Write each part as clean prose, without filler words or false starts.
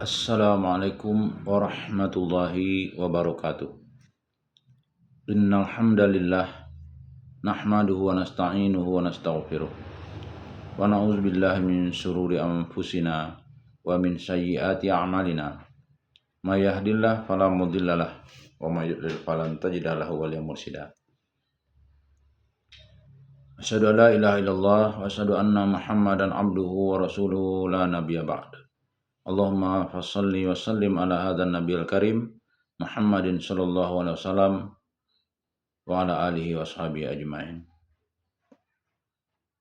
Assalamualaikum warahmatullahi wabarakatuh. Innal hamdalillah nahmaduhu wa nasta'inuhu wa nastaghfiruh wa na'udzubillahi min syururi anfusina wa min sayyiati a'malina. May yahdihillahu fala mudhillalah wa may yudlil falan tajida lahu waliyyan mursyida. Asyhadu an la ilaha illallah wa asyhadu anna Muhammadan abduhu wa rasuluhu la nabiyya ba'd. Allahumma fassalli wa sallim ala hadzal nabiyil karim Muhammadin sallallahu alaihi wasallam wa ala alihi wa sahbihi ajmain.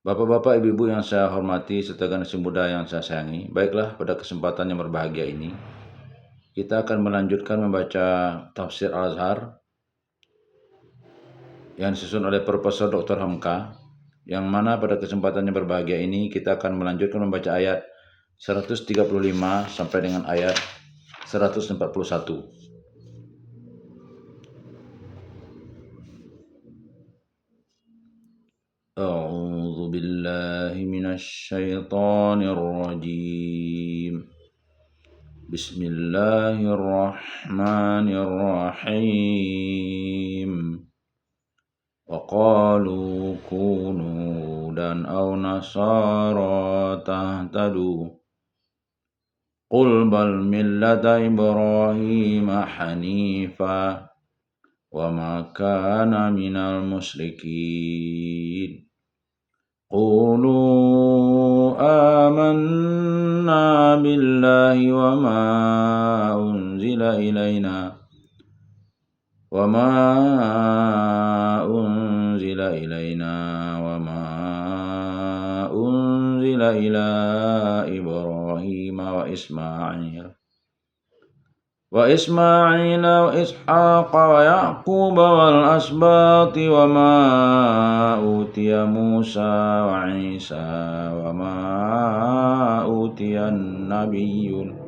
Bapak-bapak, ibu-ibu yang saya hormati serta generasi muda yang saya sayangi, baiklah pada kesempatan yang berbahagia ini kita akan melanjutkan membaca tafsir Al-Azhar yang disusun oleh Profesor Dr. Hamka, yang mana pada kesempatan yang berbahagia ini kita akan melanjutkan membaca ayat 135 sampai dengan ayat 141. A'udzu billahi minasy syaithanir rajim. Bismillahirrahmanirrahim. Wa qalu kunu hudan aw nasara tahtadu. Qul bal millata Ibrahim hanifa wa ma kana minal musyrikin. Qulu amanna billahi wa ma unzila ilaina wa ma unzila ila Ibrahim wa Ismail wa Ishaq wa Yaqub wal asbati wa ma utiya Musa wa Isa wa ma utiyan nabiyyun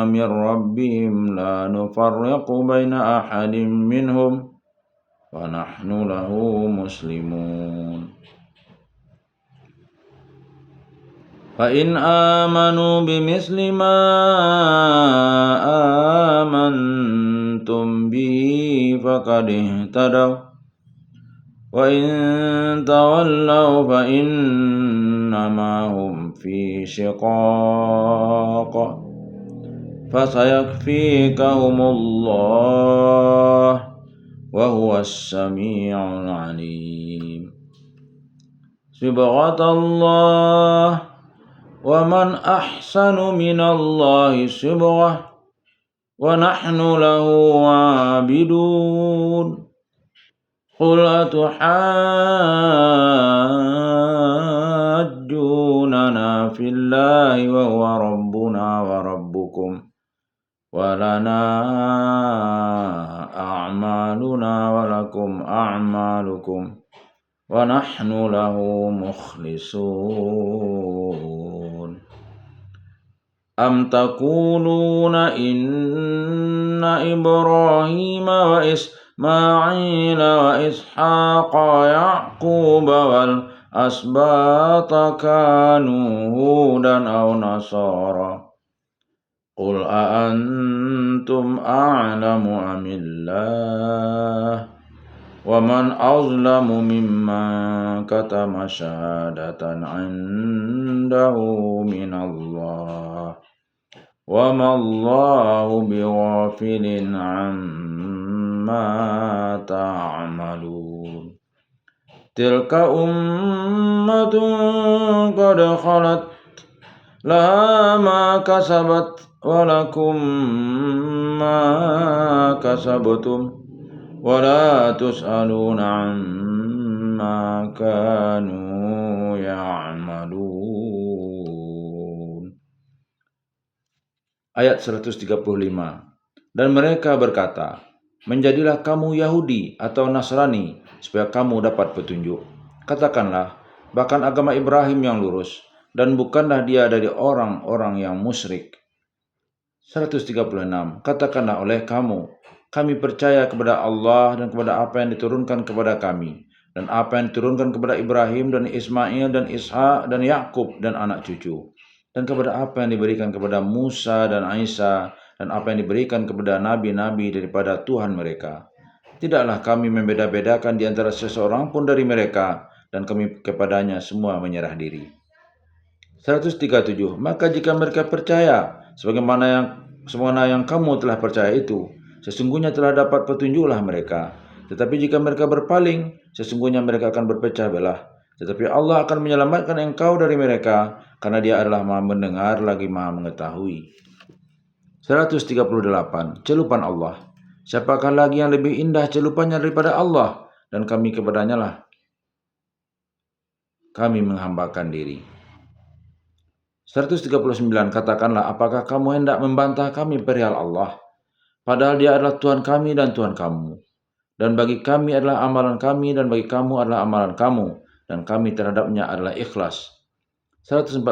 min rabbihim la nufarriqu baina ahadin minhum wa nahnu lahu muslimun. Fa in amanu bimithli ma amantum bihi faqad ihtadaw wa in tawallaw fa innama hum fi shiqaq fasayakfikahumullah wa huwas sami'ul alim. Sibghatallah wa man ahsanu minallahi sibghah wa nahnu lahu 'abidun. Qul atuhajjunana fillahi wa huwa rabbuna wa rabbukum wa lana a'maluna wa lakum a'malukum wa nahnu lahu mukhlisun. Am taquluna inna Ibrahim wa Ismail wa Ishaq wa Yaqub wal asbata kanu hudan aw nasara. Qul a antum a'lamu amillah wa man azlamu mimman katama syahadatan 'indahu minallah wa ma Allahu bighafilin 'amma ta'malun. Tilka ummatun qad khalat laha ma kasabat wa lakum ma kasabtum wa la tus'aluna amma kanu ya'malun. Ayat 135. Dan mereka berkata, menjadilah kamu Yahudi atau Nasrani supaya kamu dapat petunjuk. Katakanlah, bahkan agama Ibrahim yang lurus, dan bukanlah dia dari orang-orang yang musyrik. 136. Katakanlah oleh kamu, Kami percaya kepada Allah dan kepada apa yang diturunkan kepada kami, dan apa yang diturunkan kepada Ibrahim dan Ismail dan Ishak dan Yakub dan anak cucu, dan kepada apa yang diberikan kepada Musa dan Isa, dan apa yang diberikan kepada nabi-nabi daripada Tuhan mereka. Tidaklah kami membeda-bedakan di antara seseorang pun dari mereka, dan kami kepadanya semua menyerah diri. 137. Maka jika mereka percaya sebagaimana yang kamu telah percaya itu, sesungguhnya telah dapat petunjuklah mereka. Tetapi jika mereka berpaling, sesungguhnya mereka akan berpecah belah. Tetapi Allah akan menyelamatkan engkau dari mereka, karena Dia adalah Maha mendengar lagi Maha mengetahui. 138. Celupan Allah. Siapakah lagi yang lebih indah celupannya daripada Allah, dan kami kepadanya lah kami menghambakan diri. 139. Katakanlah, apakah kamu hendak membantah kami perihal Allah? Padahal Dia adalah Tuhan kami dan Tuhan kamu. Dan bagi kami adalah amalan kami, dan bagi kamu adalah amalan kamu, dan kami terhadapnya adalah ikhlas. 140.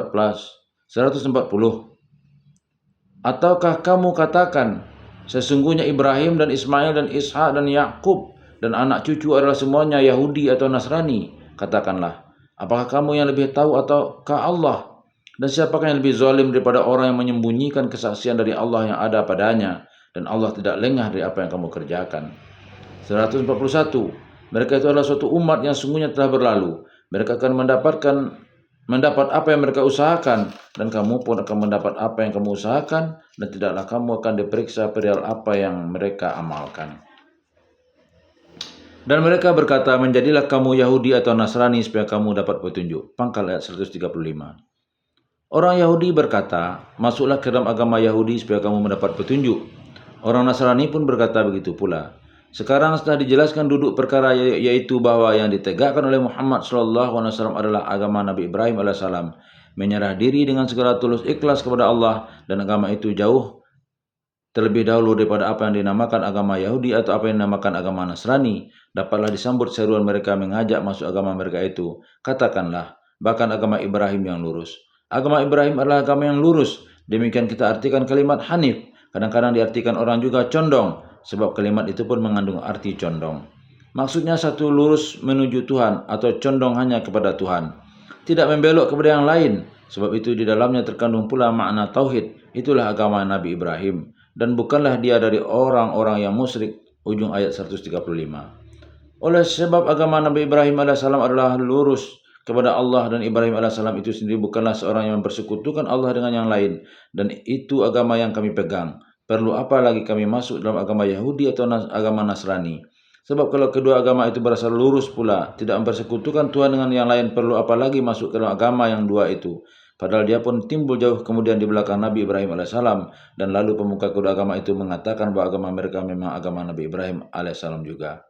Ataukah kamu katakan, sesungguhnya Ibrahim dan Ismail dan Ishak dan Yakub dan anak cucu adalah semuanya Yahudi atau Nasrani? Katakanlah, apakah kamu yang lebih tahu ataukah Allah? Dan siapakah yang lebih zalim daripada orang yang menyembunyikan kesaksian dari Allah yang ada padanya, dan Allah tidak lengah dari apa yang kamu kerjakan. 141. Mereka itu adalah suatu umat yang sungguhnya telah berlalu. Mereka akan mendapat apa yang mereka usahakan, dan kamu pun akan mendapat apa yang kamu usahakan, dan tidaklah kamu akan diperiksa perihal apa yang mereka amalkan. Dan mereka berkata, menjadilah kamu Yahudi atau Nasrani supaya kamu dapat petunjuk. Pangkal ayat 135. Orang Yahudi berkata, masuklah ke dalam agama Yahudi supaya kamu mendapat petunjuk. Orang Nasrani pun berkata begitu pula. Sekarang setelah dijelaskan duduk perkara, yaitu bahwa yang ditegakkan oleh Muhammad SAW adalah agama Nabi Ibrahim AS, menyerah diri dengan segala tulus ikhlas kepada Allah, dan agama itu jauh terlebih dahulu daripada apa yang dinamakan agama Yahudi atau apa yang dinamakan agama Nasrani, dapatlah disambut seruan mereka mengajak masuk agama mereka itu. Katakanlah, bahkan agama Ibrahim yang lurus. Agama Ibrahim adalah agama yang lurus. Demikian kita artikan kalimat Hanif. Kadang-kadang diartikan orang juga condong, sebab kalimat itu pun mengandung arti condong. Maksudnya satu lurus menuju Tuhan atau condong hanya kepada Tuhan. Tidak membelok kepada yang lain, sebab itu di dalamnya terkandung pula makna tauhid. Itulah agama Nabi Ibrahim. Dan bukanlah dia dari orang-orang yang musyrik. Ujung ayat 135. Oleh sebab agama Nabi Ibrahim AS adalah lurus kepada Allah, dan Ibrahim AS itu sendiri bukanlah seorang yang bersekutukan Allah dengan yang lain, dan itu agama yang kami pegang. Perlu apa lagi kami masuk dalam agama Yahudi atau agama Nasrani? Sebab kalau kedua agama itu berasal lurus pula, tidak mempersekutukan Tuhan dengan yang lain, perlu apa lagi masuk ke dalam agama yang dua itu? Padahal dia pun timbul jauh kemudian di belakang Nabi Ibrahim AS, dan lalu pemuka kedua agama itu mengatakan bahwa agama mereka memang agama Nabi Ibrahim AS juga.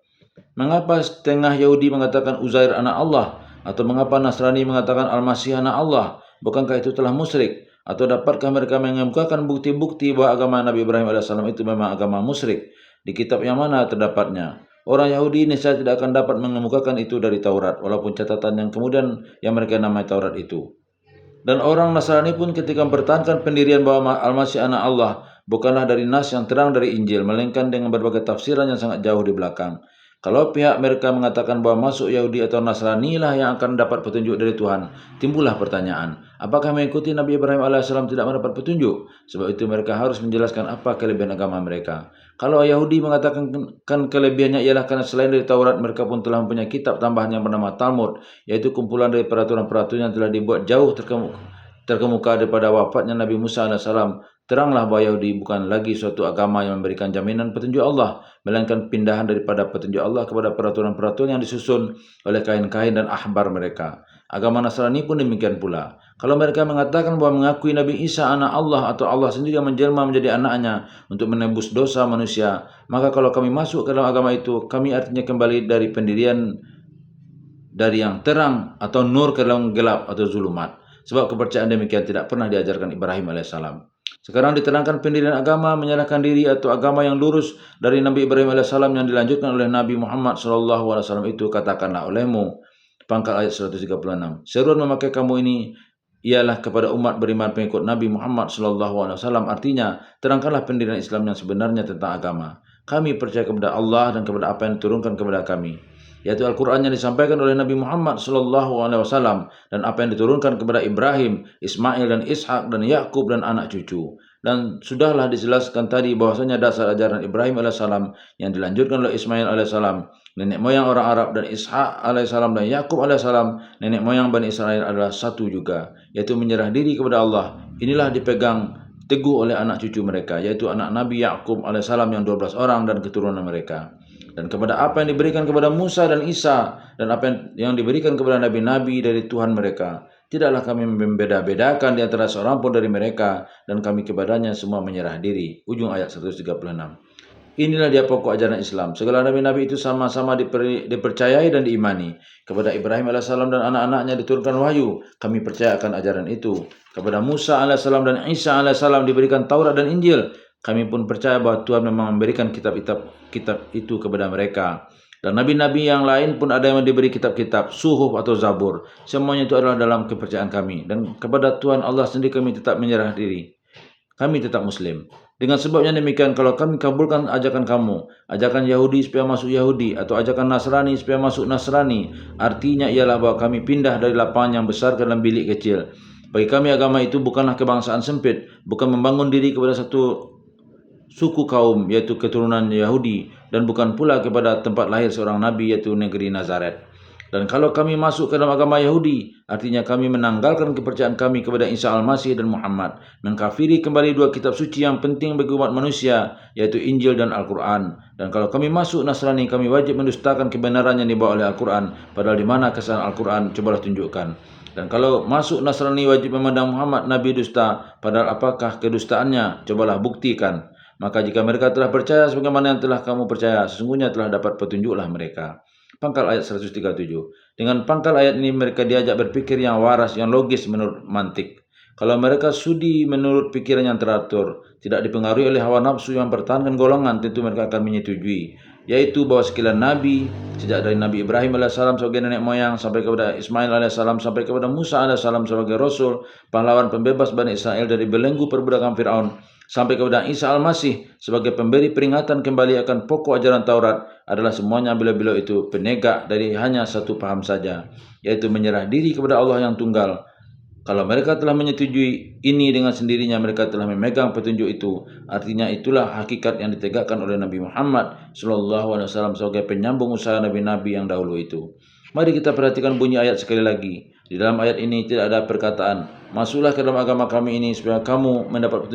Mengapa setengah Yahudi mengatakan Uzair anak Allah? Atau mengapa Nasrani mengatakan Al-Masih anak Allah? Bukankah itu telah musyrik? Atau dapatkah mereka mengemukakan bukti-bukti bahwa agama Nabi Ibrahim AS itu memang agama musyrik? Di kitab yang mana terdapatnya? Orang Yahudi niscaya tidak akan dapat mengemukakan itu dari Taurat, walaupun catatan yang kemudian yang mereka namai Taurat itu. Dan orang Nasrani pun ketika mempertahankan pendirian bahwa Al-Masih anak Allah bukanlah dari nas yang terang dari Injil, melainkan dengan berbagai tafsiran yang sangat jauh di belakang. Kalau pihak mereka mengatakan bahwa masuk Yahudi atau Nasrani lah yang akan dapat petunjuk dari Tuhan, timbullah pertanyaan, apakah mengikuti Nabi Ibrahim AS tidak mendapat petunjuk? Sebab itu mereka harus menjelaskan apa kelebihan agama mereka. Kalau Yahudi mengatakan kelebihannya ialah karena selain dari Taurat, mereka pun telah mempunyai kitab tambahan yang bernama Talmud, yaitu kumpulan dari peraturan-peraturan yang telah dibuat jauh terkemuka daripada wafatnya Nabi Musa AS. Teranglah bahwa Yahudi bukan lagi suatu agama yang memberikan jaminan petunjuk Allah, melainkan pindahan daripada petunjuk Allah kepada peraturan-peraturan yang disusun oleh kahin-kahin dan ahbar mereka. Agama Nasrani pun demikian pula. Kalau mereka mengatakan bahwa mengakui Nabi Isa anak Allah atau Allah sendiri yang menjelma menjadi anaknya untuk menembus dosa manusia, maka kalau kami masuk ke dalam agama itu, kami artinya kembali dari pendirian dari yang terang atau nur ke dalam gelap atau zulumat. Sebab kepercayaan demikian tidak pernah diajarkan Ibrahim AS. Sekarang diterangkan pendirian agama menyerahkan diri atau agama yang lurus dari Nabi Ibrahim AS yang dilanjutkan oleh Nabi Muhammad SAW itu. Katakanlah olehmu, pangkal ayat 136. Seruan memakai kamu ini ialah kepada umat beriman pengikut Nabi Muhammad SAW. Artinya, terangkanlah pendirian Islam yang sebenarnya tentang agama. kami percaya kepada Allah dan kepada apa yang diturunkan kepada kami, yaitu Al-Quran yang disampaikan oleh Nabi Muhammad SAW dan apa yang diturunkan kepada Ibrahim, Ismail dan Ishak dan Yakub dan anak cucu. Dan sudahlah dijelaskan tadi bahwasanya dasar ajaran Ibrahim alaihissalam yang dilanjutkan oleh Ismail alaihissalam, nenek moyang orang Arab, dan Ishak alaihissalam dan Yakub alaihissalam, nenek moyang Bani Israel, adalah satu juga, yaitu menyerah diri kepada Allah. Inilah dipegang teguh oleh anak cucu mereka, yaitu anak Nabi Yakub alaihissalam yang 12 orang dan keturunan mereka. Dan kepada apa yang diberikan kepada Musa dan Isa dan apa yang diberikan kepada nabi-nabi dari Tuhan mereka, tidaklah kami membeda-bedakan di antara seorang pun dari mereka, dan kami kepadanya semua menyerah diri. Ujung ayat 136. Inilah dia pokok ajaran Islam. Segala nabi-nabi itu sama-sama dipercayai dan diimani. Kepada Ibrahim alaihissalam dan anak-anaknya diturunkan wahyu, kami percaya akan ajaran itu. Kepada Musa alaihissalam dan Isa alaihissalam diberikan Taurat dan Injil. Kami pun percaya bahwa Tuhan memang memberikan kitab itu kepada mereka. Dan nabi-nabi yang lain pun ada yang diberi kitab-kitab, suhuf atau zabur. Semuanya itu adalah dalam kepercayaan kami. Dan kepada Tuhan Allah sendiri kami tetap menyerah diri. Kami tetap Muslim. Dengan sebabnya demikian, kalau kami kabulkan ajakan kamu, ajakan Yahudi supaya masuk Yahudi, atau ajakan Nasrani supaya masuk Nasrani, artinya ialah bahwa kami pindah dari lapangan yang besar ke dalam bilik kecil. Bagi kami agama itu bukanlah kebangsaan sempit, bukan membangun diri kepada satu suku kaum, yaitu keturunan Yahudi, dan bukan pula kepada tempat lahir seorang nabi, yaitu negeri Nazaret. Dan kalau kami masuk ke dalam agama Yahudi, artinya kami menanggalkan kepercayaan kami kepada Isa Al-Masih dan Muhammad, mengkafiri kembali dua kitab suci yang penting bagi umat manusia, yaitu Injil dan Al-Quran. Dan kalau kami masuk Nasrani, kami wajib mendustakan kebenaran yang dibawa oleh Al-Quran, padahal di mana kesalahan Al-Quran, cobalah tunjukkan. Dan kalau masuk Nasrani wajib memandang Muhammad Nabi dusta, padahal apakah kedustaannya, cobalah buktikan. Maka jika mereka telah percaya sebagaimana yang telah kamu percaya, sesungguhnya telah dapat petunjuklah mereka. Pangkal ayat 137. Dengan pangkal ayat ini mereka diajak berpikir yang waras, yang logis menurut mantik. Kalau mereka sudi menurut pikiran yang teratur, tidak dipengaruhi oleh hawa nafsu yang mempertahankan golongan, tentu mereka akan menyetujui, yaitu bahwa sekian nabi, sejak dari Nabi Ibrahim alaihissalam sebagai nenek moyang, sampai kepada Ismail alaihissalam, sampai kepada Musa alaihissalam sebagai rasul, pahlawan pembebas Bani Israel dari belenggu perbudakan Fir'aun, sampai kepada Isa Al-Masih sebagai pemberi peringatan kembali akan pokok ajaran Taurat, adalah semuanya beliau-beliau itu penegak dari hanya satu paham saja, yaitu menyerah diri kepada Allah yang tunggal. Kalau mereka telah menyetujui ini dengan sendirinya, mereka telah memegang petunjuk itu. Artinya itulah hakikat yang ditegakkan oleh Nabi Muhammad SAW sebagai penyambung usaha nabi-nabi yang dahulu itu. Mari kita perhatikan bunyi ayat sekali lagi. Di dalam ayat ini tidak ada perkataan, masuklah ke dalam agama kami ini supaya kamu mendapat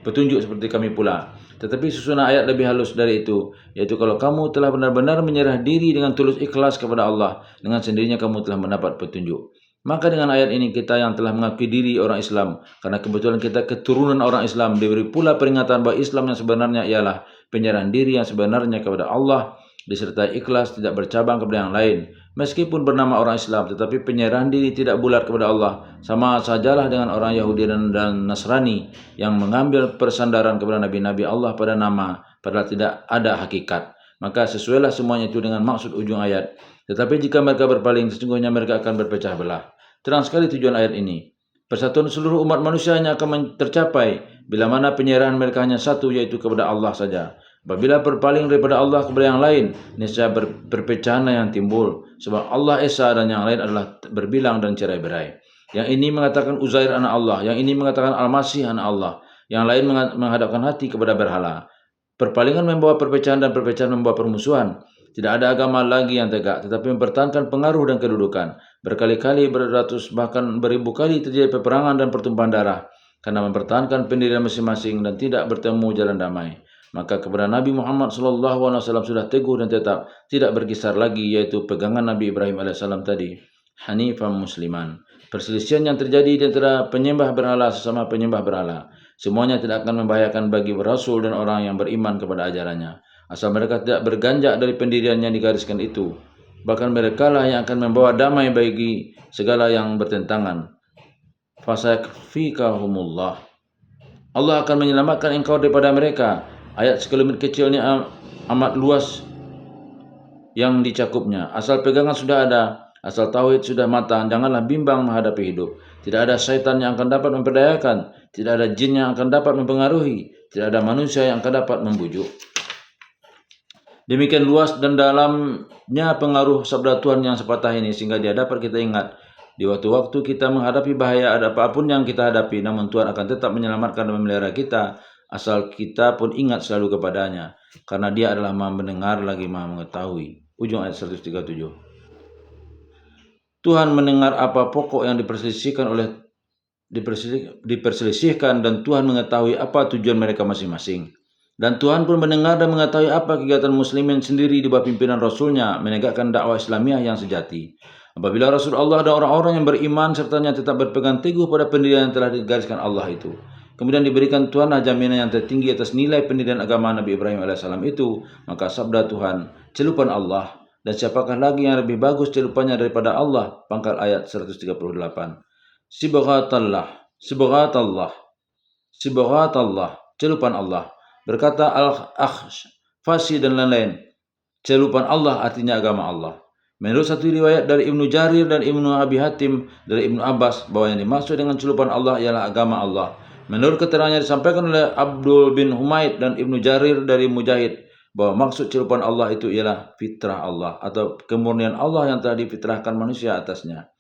petunjuk seperti kami pula. Tetapi susunan ayat lebih halus dari itu, yaitu kalau kamu telah benar-benar menyerah diri dengan tulus ikhlas kepada Allah, dengan sendirinya kamu telah mendapat petunjuk. Maka dengan ayat ini kita yang telah mengakui diri orang Islam, karena kebetulan kita keturunan orang Islam, diberi pula peringatan bahwa Islam yang sebenarnya ialah penyerahan diri yang sebenarnya kepada Allah, disertai ikhlas, tidak bercabang kepada yang lain. Meskipun bernama orang Islam, tetapi penyerahan diri tidak bulat kepada Allah, sama sajalah dengan orang Yahudi dan Nasrani yang mengambil persandaran kepada nabi-nabi Allah pada nama, padahal tidak ada hakikat. Maka sesuailah semuanya itu dengan maksud ujung ayat. Tetapi jika mereka berpaling, sesungguhnya mereka akan berpecah belah. Terang sekali tujuan ayat ini. Persatuan seluruh umat manusia hanya akan tercapai bila mana penyerahan mereka hanya satu, yaitu kepada Allah saja. Apabila berpaling daripada Allah kepada yang lain, niscaya perpecahan yang timbul. Sebab Allah Esa dan yang lain adalah berbilang dan cerai-berai. Yang ini mengatakan Uzair anak Allah, yang ini mengatakan Al-Masih anak Allah, yang lain menghadapkan hati kepada berhala. Perpalingan membawa perpecahan dan perpecahan membawa permusuhan. Tidak ada agama lagi yang tegak, tetapi mempertahankan pengaruh dan kedudukan. Berkali-kali, beratus, bahkan beribu kali terjadi peperangan dan pertumpahan darah, karena mempertahankan pendirian masing-masing dan tidak bertemu jalan damai. Maka kepada Nabi Muhammad SAW sudah teguh dan tetap, tidak berkisar lagi, yaitu pegangan Nabi Ibrahim AS tadi, Hanifan Musliman. Perselisihan yang terjadi di antara penyembah berhala sesama penyembah berhala, semuanya tidak akan membahayakan bagi Rasul dan orang yang beriman kepada ajarannya, asal mereka tidak berganjak dari pendirian yang digariskan itu. Bahkan mereka lah yang akan membawa damai bagi segala yang bertentangan. Fasayakfikahumullah. Allah akan menyelamatkan engkau daripada mereka. Ayat sekelumit kecilnya amat luas yang dicakupnya. Asal pegangan sudah ada, asal tauhid sudah matang, janganlah bimbang menghadapi hidup. Tidak ada syaitan yang akan dapat memperdayakan, tidak ada jin yang akan dapat mempengaruhi, tidak ada manusia yang akan dapat membujuk. Demikian luas dan dalamnya pengaruh sabda Tuhan yang sepatah ini sehingga dia dapat kita ingat di waktu-waktu kita menghadapi bahaya ada apapun yang kita hadapi, namun Tuhan akan tetap menyelamatkan dan memelihara kita asal kita pun ingat selalu kepadanya karena dia adalah Maha mendengar lagi Maha mengetahui. Ujung ayat 137. Tuhan mendengar apa pokok yang diperselisihkan dan Tuhan mengetahui apa tujuan mereka masing-masing. Dan Tuhan pun mendengar dan mengetahui apa kegiatan muslimin sendiri di bawah pimpinan Rasulnya menegakkan dakwah Islamiah yang sejati. Apabila Rasul Allah dan orang-orang yang beriman sertanya tetap berpegang teguh pada pendirian yang telah digariskan Allah itu, kemudian diberikan Tuhan jaminan yang tertinggi atas nilai pendirian agama Nabi Ibrahim AS itu, maka sabda Tuhan, celupan Allah, dan siapakah lagi yang lebih bagus celupannya daripada Allah? Pangkal ayat 138. Sibghatallah, celupan Allah. Berkata Al-Akhfasi dan lain-lain, celupan Allah artinya agama Allah. Menurut satu riwayat dari Ibnu Jarir dan Ibnu Abi Hatim dari Ibnu Abbas bahwa yang dimaksud dengan celupan Allah ialah agama Allah. Menurut keterangan yang disampaikan oleh Abdul bin Humaid dan Ibnu Jarir dari Mujahid bahwa maksud celupan Allah itu ialah fitrah Allah atau kemurnian Allah yang telah difitrahkan manusia atasnya.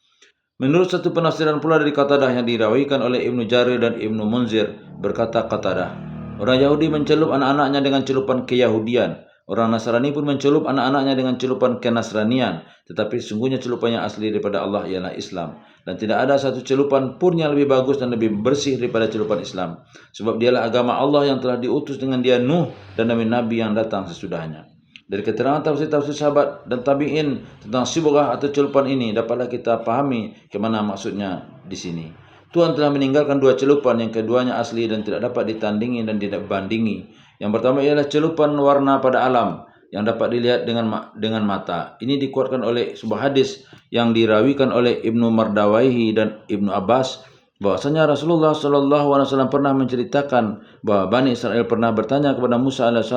Menurut satu penafsiran pula dari Qatadah yang dirawikan oleh Ibnu Jarir dan Ibnu Munzir, berkata Qatadah, orang Yahudi mencelup anak-anaknya dengan celupan keyahudian. Orang Nasrani pun mencelup anak-anaknya dengan celupan kenasranian. Tetapi sesungguhnya celupan yang asli daripada Allah ialah Islam. Dan tidak ada satu celupan pun yang lebih bagus dan lebih bersih daripada celupan Islam. Sebab dialah agama Allah yang telah diutus dengan dia Nuh dan nabi-nabi yang datang sesudahnya. Dari keterangan tafsir-tafsir sahabat dan tabi'in tentang sibghah atau celupan ini dapatlah kita pahami kemana maksudnya di sini. Tuhan telah meninggalkan dua celupan yang keduanya asli dan tidak dapat ditandingi dan tidak bandingi. Yang pertama ialah celupan warna pada alam yang dapat dilihat dengan mata. Ini dikuatkan oleh sebuah hadis yang dirawikan oleh Ibnu Mardawaihi dan Ibnu Abbas bahwasanya Rasulullah SAW pernah menceritakan bahwa Bani Israel pernah bertanya kepada Musa AS,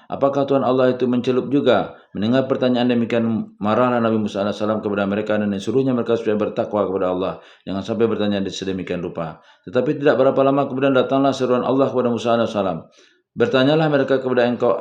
apakah Tuhan Allah itu mencelup juga? Mendengar pertanyaan demikian, marahlah Nabi Musa AS kepada mereka dan disuruhnya mereka supaya bertakwa kepada Allah. Jangan sampai bertanya sedemikian rupa. Tetapi tidak berapa lama kemudian datanglah seruan Allah kepada Musa AS. Bertanyalah mereka kepada engkau,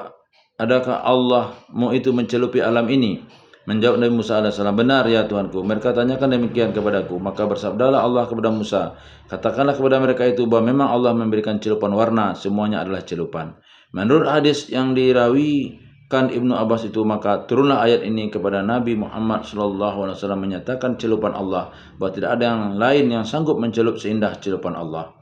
adakah Allahmu itu mencelupi alam ini? Menjawab Nabi Musa AS, benar ya Tuhanku. Mereka tanyakan demikian kepadaku. Maka bersabdalah Allah kepada Musa, katakanlah kepada mereka itu bahwa memang Allah memberikan celupan warna, semuanya adalah celupan. Menurut hadis yang dirawikan Ibnu Abbas itu, maka turunlah ayat ini kepada Nabi Muhammad SAW menyatakan celupan Allah, bahwa tidak ada yang lain yang sanggup mencelup seindah celupan Allah.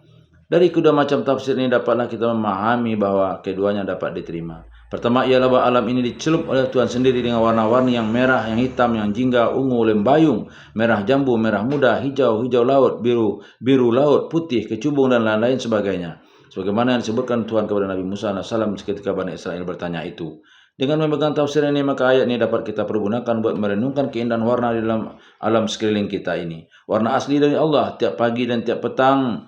Dari kedua macam tafsir ini dapatlah kita memahami bahwa keduanya dapat diterima. Pertama ialah bahwa alam ini dicelup oleh Tuhan sendiri dengan warna-warni yang merah, yang hitam, yang jingga, ungu, lembayung, merah jambu, merah muda, hijau, hijau laut, biru, biru laut, putih, kecubung dan lain-lain sebagainya. Sebagaimana yang disebutkan Tuhan kepada Nabi Musa AS ketika Bani Israel bertanya itu. Dengan memegang tafsir ini, maka ayat ini dapat kita pergunakan buat merenungkan keindahan warna di dalam alam sekeliling kita ini. Warna asli dari Allah, tiap pagi dan tiap petang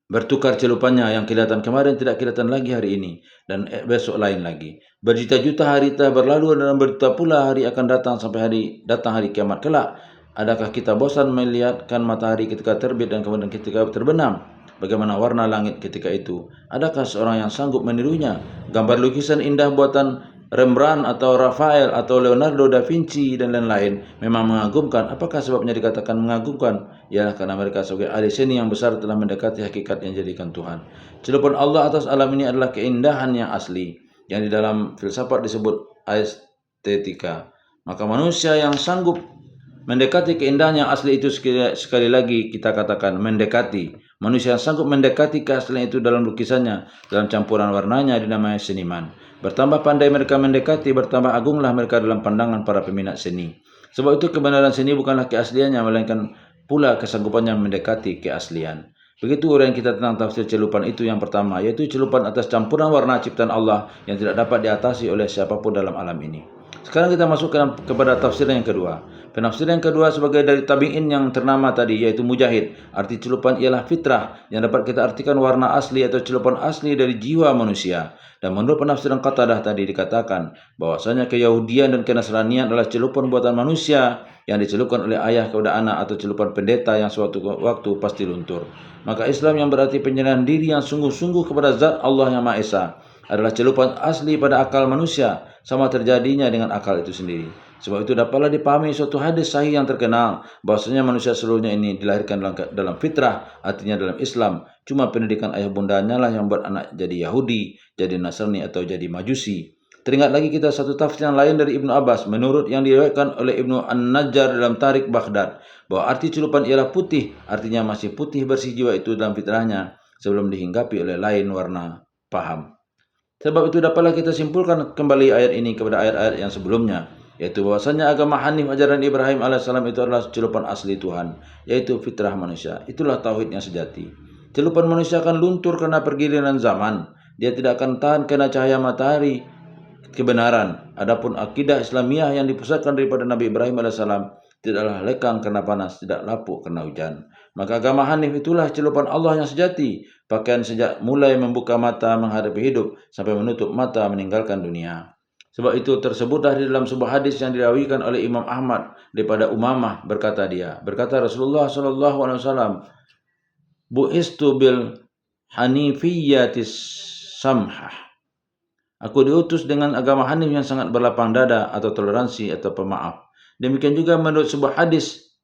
bertukar celupannya, yang kelihatan kemarin tidak kelihatan lagi hari ini, dan besok lain lagi. Berjuta-juta hari telah berlalu dan berjuta pula hari akan datang sampai datang hari kiamat kelak. Adakah kita bosan melihatkan matahari ketika terbit dan kemudian ketika terbenam? Bagaimana warna langit ketika itu? Adakah seorang yang sanggup menirunya? Gambar lukisan indah buatan Rembrandt atau Raphael atau Leonardo da Vinci dan lain-lain memang mengagumkan. Apakah sebabnya dikatakan mengagumkan? Ialah karena mereka sebagai ahli seni yang besar telah mendekati hakikat yang dijadikan Tuhan. Celupan Allah atas alam ini adalah keindahan yang asli, yang di dalam filsafat disebut estetika. Maka manusia yang sanggup mendekati keindahan yang asli itu, sekali lagi kita katakan mendekati. Manusia yang sanggup mendekati keaslian itu dalam lukisannya, dalam campuran warnanya dinamai seniman. Bertambah pandai mereka mendekati, bertambah agunglah mereka dalam pandangan para peminat seni. Sebab itu kebenaran seni bukanlah keasliannya, melainkan pula kesanggupannya mendekati keaslian. Begitu uraian kita tentang tafsir celupan itu yang pertama, yaitu celupan atas campuran warna ciptaan Allah yang tidak dapat diatasi oleh siapapun dalam alam ini. Sekarang kita masuk kepada tafsir yang kedua. Penafsiran yang kedua sebagai dari tabi'in yang ternama tadi, yaitu Mujahid. Arti celupan ialah fitrah, yang dapat kita artikan warna asli atau celupan asli dari jiwa manusia. Dan menurut penafsiran Qatadah tadi dikatakan bahwasanya keyahudian dan kenasranian adalah celupan buatan manusia yang dicelupkan oleh ayah kepada anak, atau celupan pendeta yang suatu waktu pasti luntur. Maka Islam yang berarti penyerahan diri yang sungguh-sungguh kepada zat Allah yang Maha Esa, adalah celupan asli pada akal manusia, sama terjadinya dengan akal itu sendiri. Sebab itu dapatlah dipahami suatu hadis sahih yang terkenal bahwasanya manusia seluruhnya ini dilahirkan dalam fitrah, artinya dalam Islam. Cuma pendidikan ayah bundanya lah yang buat anak jadi Yahudi, jadi Nasrani atau jadi Majusi. Teringat lagi kita satu tafsir yang lain dari Ibnu Abbas menurut yang diriwayatkan oleh Ibnu An-Najjar dalam Tarikh Baghdad bahwa arti celupan ialah putih, artinya masih putih bersih jiwa itu dalam fitrahnya sebelum dihinggapi oleh lain warna paham. Sebab itu dapatlah kita simpulkan kembali ayat ini kepada ayat-ayat yang sebelumnya, yaitu bahwasanya agama Hanif ajaran Ibrahim alaihissalam itu adalah celupan asli Tuhan, yaitu fitrah manusia. Itulah tauhid yang sejati. Celupan manusia akan luntur karena pergiliran zaman. Dia tidak akan tahan kena cahaya matahari kebenaran. Adapun akidah Islamiyah yang dipusatkan daripada Nabi Ibrahim alaihissalam tidaklah lekang karena panas, tidak lapuk karena hujan. Maka agama Hanif itulah celupan Allah yang sejati. Pakaian sejak mulai membuka mata menghadapi hidup sampai menutup mata meninggalkan dunia. Sebab itu tersebutlah di dalam sebuah hadis yang dirawikan oleh Imam Ahmad daripada Umamah berkata Rasulullah SAW, bu'istu bil hanifiyyatis samhah. Aku diutus dengan agama Hanif yang sangat berlapang dada atau toleransi atau pemaaf. Demikian juga menurut sebuah hadis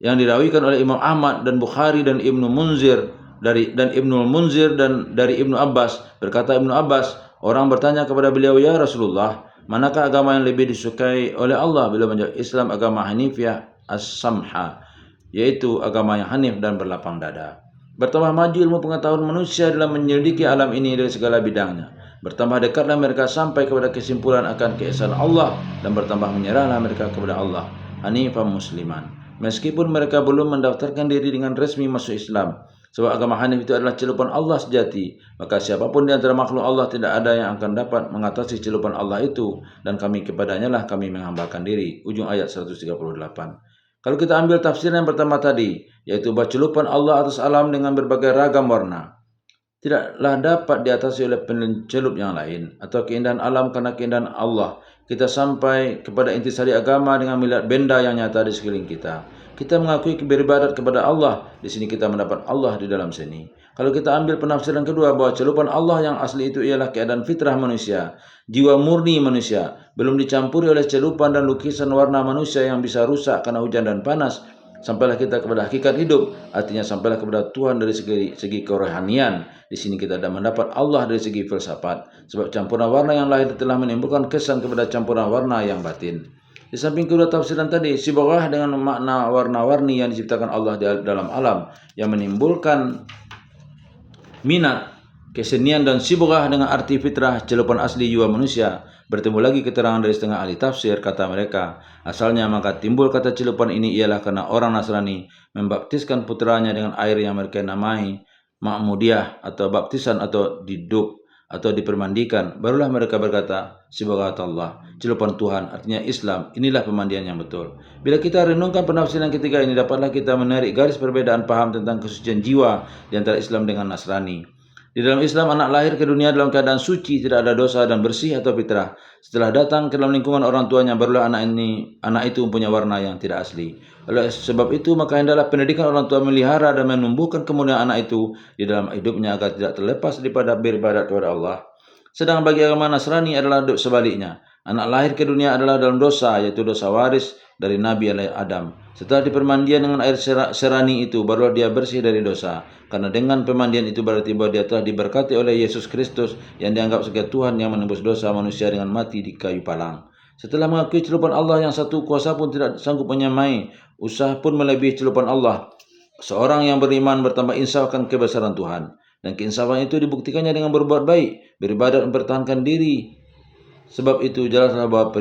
yang dirawikan oleh Imam Ahmad dan Bukhari dan Ibnu Munzir dari Ibnu Abbas, berkata Ibnu Abbas, orang bertanya kepada beliau, ya Rasulullah, manakah agama yang lebih disukai oleh Allah? Beliau menjawab, Islam, agama Hanifiyah as-samha, yaitu agama yang hanif dan berlapang dada. Bertambah maju ilmu pengetahuan manusia dalam menyelidiki alam ini dari segala bidangnya. Bertambah dekatlah mereka sampai kepada kesimpulan akan keesaan Allah dan bertambah menyerahlah mereka kepada Allah, hanifan musliman. Meskipun mereka belum mendaftarkan diri dengan resmi masuk Islam, sebab agama Hanif itu adalah celupan Allah sejati, maka siapapun di antara makhluk Allah tidak ada yang akan dapat mengatasi celupan Allah itu, dan kami kepadanya lah kami menghambakan diri. Ujung ayat 138. Kalau kita ambil tafsir yang pertama tadi, yaitu bahwa celupan Allah atas alam dengan berbagai ragam warna tidaklah dapat diatasi oleh pencelup yang lain, atau keindahan alam karena keindahan Allah. Kita sampai kepada intisari agama dengan melihat benda yang nyata di sekeliling kita. Kita mengakui beribadat kepada Allah. Di sini kita mendapat Allah di dalam sini. Kalau kita ambil penafsiran kedua bahwa celupan Allah yang asli itu ialah keadaan fitrah manusia, jiwa murni manusia, belum dicampuri oleh celupan dan lukisan warna manusia yang bisa rusak karena hujan dan panas, sampailah kita kepada hakikat hidup, artinya sampailah kepada Tuhan dari segi kerohanian. Di sini kita ada mendapat Allah dari segi filsafat, sebab campuran warna yang lahir telah menimbulkan kesan kepada campuran warna yang batin. Di samping kedua tafsiran tadi, sibghah dengan makna warna-warni yang diciptakan Allah di dalam alam yang menimbulkan minat, kesenian, dan sibghah dengan arti fitrah, celupan asli jiwa manusia. Bertemu lagi keterangan dari setengah ahli tafsir, kata mereka, asalnya maka timbul kata celupan ini ialah karena orang Nasrani membaptiskan putranya dengan air yang mereka namai Ma'mudiyah atau baptisan atau diduk atau dipermandikan. Barulah mereka berkata, Sibghatullah, celupan Tuhan, artinya Islam, inilah pemandian yang betul. Bila kita renungkan penafsiran ketiga ini, dapatlah kita menarik garis perbedaan paham tentang kesucian jiwa di antara Islam dengan Nasrani. Di dalam Islam, anak lahir ke dunia dalam keadaan suci, tidak ada dosa dan bersih atau fitrah. Setelah datang ke dalam lingkungan orang tuanya, barulah anak itu mempunyai warna yang tidak asli. Oleh sebab itu, maka hendaklah pendidikan orang tua melihara dan menumbuhkan kemuliaan anak itu di dalam hidupnya agar tidak terlepas daripada beribadat kepada Allah. Sedang bagi agama Nasrani adalah sebaliknya. Anak lahir ke dunia adalah dalam dosa, yaitu dosa waris dari Nabi Adam. Setelah dipermandian dengan air serani itu, barulah dia bersih dari dosa. Karena dengan pemandian itu berarti bahwa dia telah diberkati oleh Yesus Kristus yang dianggap sebagai Tuhan yang menembus dosa manusia dengan mati di kayu palang. Setelah mengakui celupan Allah yang satu kuasa pun tidak sanggup menyamai, usaha pun melebihi celupan Allah. Seorang yang beriman bertambah insaf akan kebesaran Tuhan. Dan keinsafan itu dibuktikannya dengan berbuat baik, beribadat, mempertahankan diri. Sebab itu jelaslah bahwa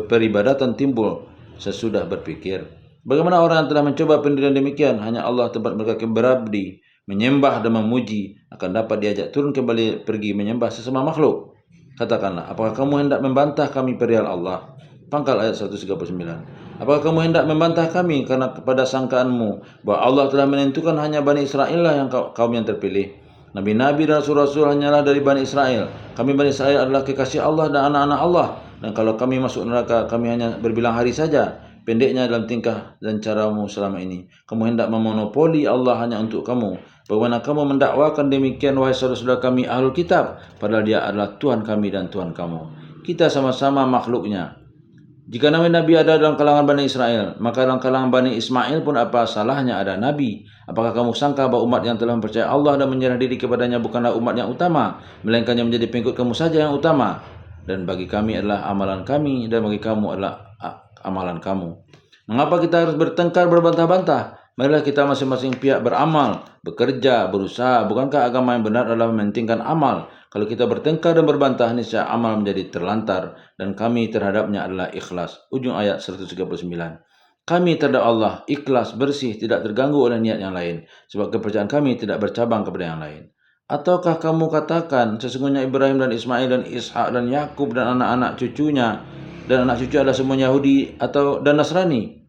peribadatan timbul sesudah berpikir. Bagaimana orang yang telah mencoba pendirian demikian, hanya Allah tempat mereka berabdi, menyembah dan memuji, akan dapat diajak turun kembali pergi menyembah sesama makhluk. Katakanlah, apakah kamu hendak membantah kami perihal Allah? Pangkal ayat 139. Apakah kamu hendak membantah kami karena kepada sangkaanmu bahwa Allah telah menentukan hanya Bani Israel lah yang kaum yang terpilih? Nabi-nabi dan rasul-rasul hanyalah dari Bani Israel. Kami Bani Israel adalah kekasih Allah dan anak-anak Allah. Dan kalau kami masuk neraka, kami hanya berbilang hari saja. pendeknya dalam tingkah dan caramu selama ini. Kamu hendak memonopoli Allah hanya untuk kamu. Bagaimana kamu mendakwakan demikian, wahai saudara-saudara kami Ahlul Kitab, padahal Dia adalah Tuhan kami dan Tuhan kamu. Kita sama-sama makhluknya. Jika nabi-nabi ada dalam kalangan Bani Israel, maka dalam kalangan Bani Ismail pun apa salahnya ada nabi? Apakah kamu sangka bahwa umat yang telah percaya Allah dan menyerah diri kepadanya bukanlah umat yang utama, melainkan yang menjadi pengikut kamu saja yang utama? Dan bagi kami adalah amalan kami, dan bagi kamu adalah amalan kamu. Mengapa kita harus bertengkar berbantah-bantah? Marilah kita masing-masing pihak beramal, bekerja, berusaha. Bukankah agama yang benar adalah mementingkan amal? Kalau kita bertengkar dan berbantah, niscaya amal menjadi terlantar, dan kami terhadapnya adalah ikhlas. Ujung ayat 139. Kami terhadap Allah ikhlas, bersih, tidak terganggu oleh niat yang lain, sebab kepercayaan kami tidak bercabang kepada yang lain. Ataukah kamu katakan sesungguhnya Ibrahim dan Ismail dan Ishak dan Yakub dan anak-anak cucunya dan anak cucu adalah semua Yahudi dan Nasrani?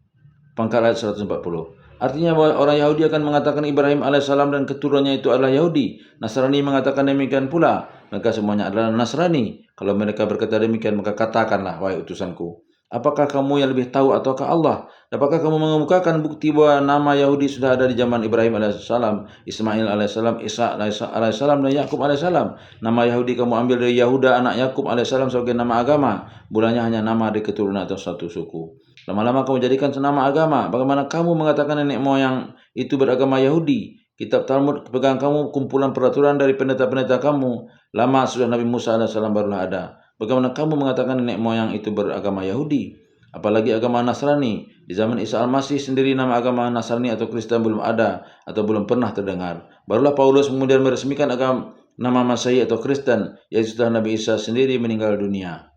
Pangkal ayat 140. Artinya bahwa orang Yahudi akan mengatakan Ibrahim alaihissalam dan keturunannya itu adalah Yahudi. Nasrani mengatakan demikian pula. Mereka semuanya adalah Nasrani. Kalau mereka berkata demikian, maka katakanlah, wahai utusanku, apakah kamu yang lebih tahu ataukah Allah? Apakah kamu mengemukakan bukti bahwa nama Yahudi sudah ada di zaman Ibrahim alaihissalam, Ismail alaihissalam, Ishak alaihissalam, dan Yakub alaihissalam? Nama Yahudi kamu ambil dari Yahuda anak Yakub alaihissalam sebagai nama agama. Bulannya hanya nama dari keturunan atau satu suku. Lama-lama kamu jadikan senama agama. Bagaimana kamu mengatakan nenek moyang itu beragama Yahudi? Kitab Talmud pegang kamu kumpulan peraturan dari pendeta-pendeta kamu. Lama sudah Nabi Musa AS barulah ada. Bagaimana kamu mengatakan nenek moyang itu beragama Yahudi? Apalagi agama Nasrani. Di zaman Isa Al-Masih sendiri nama agama Nasrani atau Kristen belum ada atau belum pernah terdengar. Barulah Paulus kemudian meresmikan agama nama Masehi atau Kristen, yaitu setelah Nabi Isa sendiri meninggal dunia.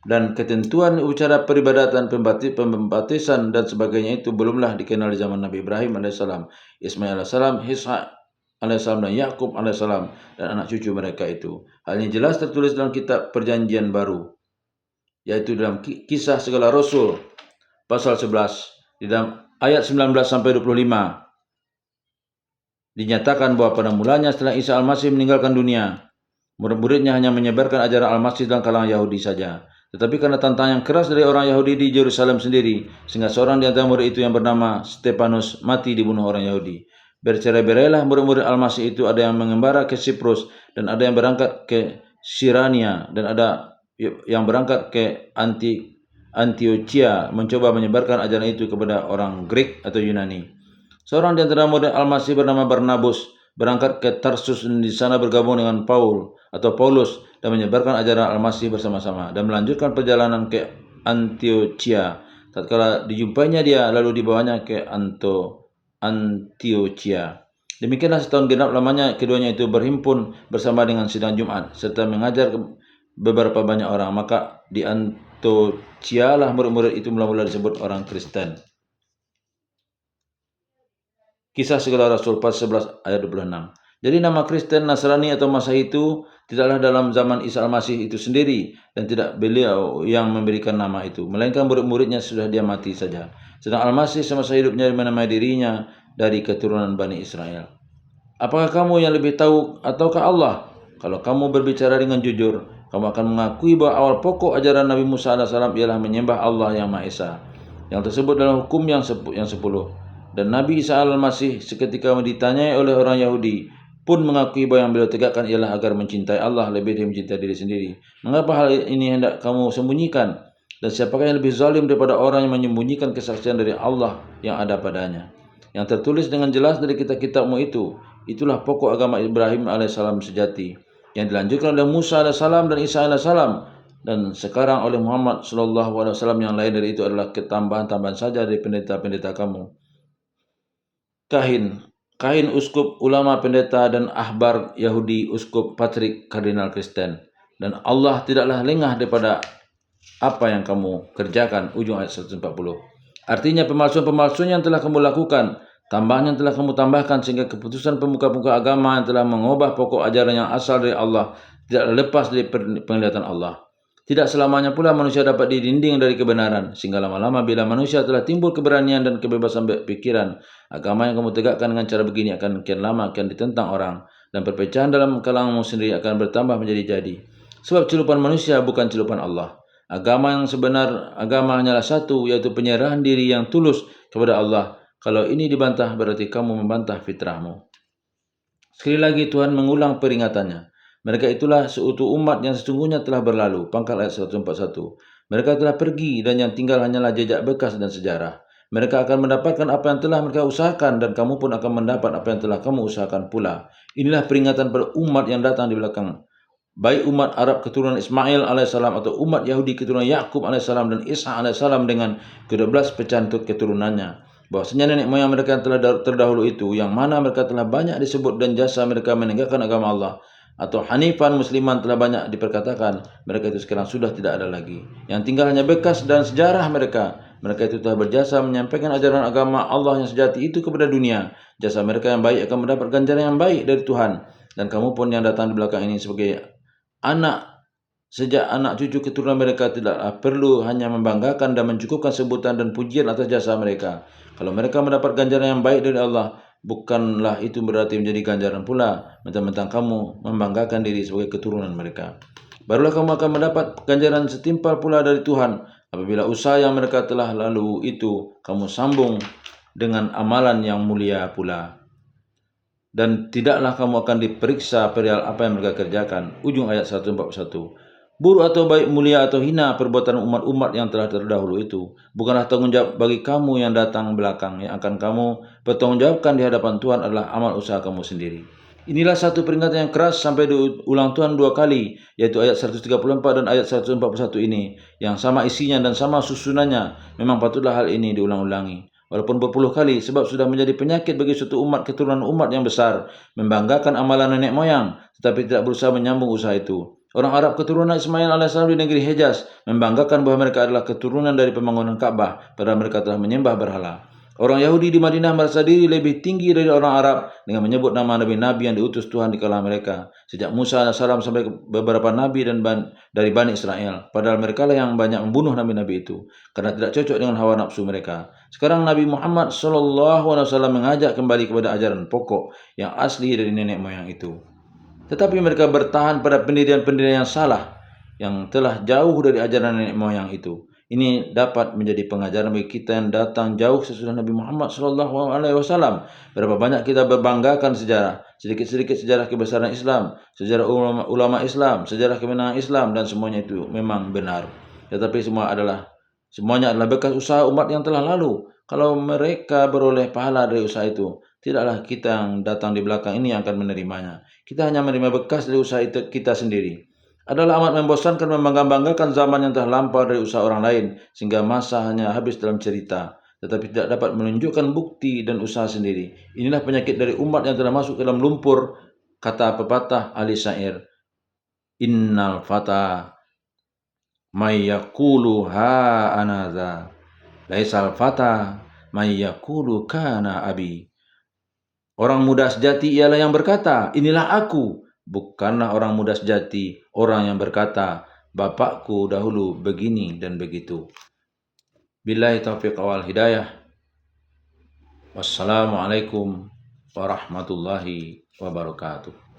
Dan ketentuan upacara peribadatan, pembaptisan dan sebagainya itu belumlah dikenal di zaman Nabi Ibrahim alaihissalam, Ismail alaihissalam, Ishak alaihissalam, dan Yakub alaihissalam dan anak cucu mereka itu. Hal ini jelas tertulis dalam kitab Perjanjian Baru, yaitu dalam Kisah Segala Rasul pasal 11 di dalam ayat 19 sampai 25. Dinyatakan bahwa pada mulanya setelah Isa Al-Masih meninggalkan dunia, murid-muridnya hanya menyebarkan ajaran Al-Masih dalam kalangan Yahudi saja. Tetapi karena tantangan yang keras dari orang Yahudi di Yerusalem sendiri, sehingga seorang di antara murid itu yang bernama Stefanus mati dibunuh orang Yahudi. Bercerai-berailah murid-murid Al-Masih itu, ada yang mengembara ke Siprus, dan ada yang berangkat ke Sirania, dan ada yang berangkat ke Antiochia, mencoba menyebarkan ajaran itu kepada orang Greek atau Yunani. Seorang di antara murid Al-Masih bernama Barnabas berangkat ke Tarsus dan di sana bergabung dengan Paulus dan menyebarkan ajaran Al-Masih bersama-sama dan melanjutkan perjalanan ke Antiochia. Tatkala dijumpainya dia, lalu dibawanya ke Antiochia. Demikianlah setahun genap lamanya keduanya itu berhimpun bersama dengan sidang Jumat serta mengajar beberapa banyak orang. Maka di Antiochia lah murid-murid itu mula-mula disebut orang Kristen. Kisah Segala Rasul pasal 11 ayat 26. Jadi nama Kristen, Nasrani atau Masehi itu tidaklah dalam zaman Isa Al-Masih itu sendiri dan tidak beliau yang memberikan nama itu, melainkan murid-muridnya sudah dia mati saja. Sedang Al-Masih semasa hidupnya menamai dirinya dari keturunan Bani Israel. Apakah kamu yang lebih tahu ataukah Allah? Kalau kamu berbicara dengan jujur, kamu akan mengakui bahwa awal pokok ajaran Nabi Musa AS ialah menyembah Allah yang Maha Esa, yang tersebut dalam hukum yang 10. Dan Nabi Isa Al-Masih seketika ditanyai oleh orang Yahudi pun mengakui bahwa yang beliau tegakkan ialah agar mencintai Allah lebih dari mencintai diri sendiri. Mengapa hal ini hendak kamu sembunyikan? Dan siapakah yang lebih zalim daripada orang yang menyembunyikan kesaksian dari Allah yang ada padanya? Yang tertulis dengan jelas dari kitab-kitabmu itu, itulah pokok agama Ibrahim alaihissalam sejati, yang dilanjutkan oleh Musa alaihissalam dan Isa alaihissalam, dan sekarang oleh Muhammad sallallahu alaihi wasallam. Yang lain dari itu adalah ketambahan-tambahan saja dari pendeta-pendeta kamu. Kahin, uskup, ulama, pendeta, dan ahbar Yahudi, uskup, patrik, kardinal Kristen. Dan Allah tidaklah lengah daripada apa yang kamu kerjakan. Ujung ayat 140. Artinya pemalsuan-pemalsuan yang telah kamu lakukan, tambahan yang telah kamu tambahkan, sehingga keputusan pemuka-pemuka agama yang telah mengubah pokok ajaran yang asal dari Allah tidak lepas dari penglihatan Allah. Tidak selamanya pula manusia dapat didinding dari kebenaran, sehingga lama-lama bila manusia telah timbul keberanian dan kebebasan berpikiran, agama yang kamu tegakkan dengan cara begini akan kian lama akan ditentang orang, dan perpecahan dalam kalanganmu sendiri akan bertambah menjadi jadi. Sebab celupan manusia bukan celupan Allah. Agama yang sebenar, agama hanyalah satu, yaitu penyerahan diri yang tulus kepada Allah. Kalau ini dibantah, berarti kamu membantah fitrahmu. Sekali lagi Tuhan mengulang peringatannya. Mereka itulah seutuh umat yang sesungguhnya telah berlalu. Pangkal ayat 141. Mereka telah pergi dan yang tinggal hanyalah jejak bekas dan sejarah. Mereka akan mendapatkan apa yang telah mereka usahakan dan kamu pun akan mendapat apa yang telah kamu usahakan pula. Inilah peringatan pada umat yang datang di belakang. Baik umat Arab keturunan Ismail alaihissalam atau umat Yahudi keturunan Yakub alaihissalam dan Isa alaihissalam dengan ke-12 pecahan keturunannya. Bahwasanya nenek moyang mereka yang telah terdahulu itu, yang mana mereka telah banyak disebut dan jasa mereka meninggalkan agama Allah, atau Hanifan Musliman telah banyak diperkatakan, mereka itu sekarang sudah tidak ada lagi. Yang tinggal hanya bekas dan sejarah mereka. Mereka itu telah berjasa menyampaikan ajaran agama Allah yang sejati itu kepada dunia. Jasa mereka yang baik akan mendapat ganjaran yang baik dari Tuhan. Dan kamu pun yang datang di belakang ini sebagai anak, sejak anak cucu keturunan mereka tidaklah perlu hanya membanggakan dan mencukupkan sebutan dan pujian atas jasa mereka. Kalau mereka mendapat ganjaran yang baik dari Allah, bukanlah itu berarti menjadi ganjaran pula, mentang-mentang kamu membanggakan diri sebagai keturunan mereka. Barulah kamu akan mendapat ganjaran setimpal pula dari Tuhan, apabila usaha yang mereka telah lalu itu kamu sambung dengan amalan yang mulia pula. Dan tidaklah kamu akan diperiksa perihal apa yang mereka kerjakan. Ujung ayat 141. Buruk atau baik, mulia atau hina perbuatan umat-umat yang telah terdahulu itu bukanlah tanggung jawab bagi kamu yang datang belakang. Yang akan kamu bertanggungjawabkan di hadapan Tuhan adalah amal usaha kamu sendiri. Inilah satu peringatan yang keras sampai diulang Tuhan 2 kali, yaitu ayat 134 dan ayat 141 ini, yang sama isinya dan sama susunannya. Memang patutlah hal ini diulang-ulangi. Walaupun berpuluh kali, sebab sudah menjadi penyakit bagi suatu umat keturunan umat yang besar, membanggakan amalan nenek moyang, tetapi tidak berusaha menyambung usaha itu. Orang Arab keturunan Ismail alaihissalam di negeri Hejaz membanggakan bahwa mereka adalah keturunan dari pembangunan Ka'bah, padahal mereka telah menyembah berhala. Orang Yahudi di Madinah merasa diri lebih tinggi dari orang Arab dengan menyebut nama nabi-nabi yang diutus Tuhan di kalangan mereka, sejak Musa alaihissalam sampai beberapa nabi dan dari Bani Israel, padahal mereka lah yang banyak membunuh nabi-nabi itu karena tidak cocok dengan hawa nafsu mereka. Sekarang Nabi Muhammad SAW mengajak kembali kepada ajaran pokok yang asli dari nenek moyang itu. Tetapi mereka bertahan pada pendirian-pendirian yang salah, yang telah jauh dari ajaran nenek moyang itu. Ini dapat menjadi pengajaran bagi kita yang datang jauh sesudah Nabi Muhammad SAW. Berapa banyak kita berbanggakan sejarah, sedikit-sedikit sejarah kebesaran Islam, sejarah ulama Islam, sejarah kemenangan Islam, dan semuanya itu memang benar. Tetapi semuanya adalah bekas usaha umat yang telah lalu. Kalau mereka beroleh pahala dari usaha itu, tidaklah kita yang datang di belakang ini yang akan menerimanya. Kita hanya menerima bekas dari usaha itu kita sendiri. Adalah amat membosankan membangga-banggakan zaman yang telah lampau dari usaha orang lain, sehingga masa hanya habis dalam cerita, tetapi tidak dapat menunjukkan bukti dan usaha sendiri. Inilah penyakit dari umat yang telah masuk ke dalam lumpur. Kata pepatah ahli syair, innal fata may yaqulu ha anadha, laisal fata may yaqulu kana abi. Orang muda sejati ialah yang berkata, inilah aku. Bukanlah orang muda sejati, orang yang berkata, bapakku dahulu begini dan begitu. Billahi taufiq wal hidayah. Wassalamualaikum warahmatullahi wabarakatuh.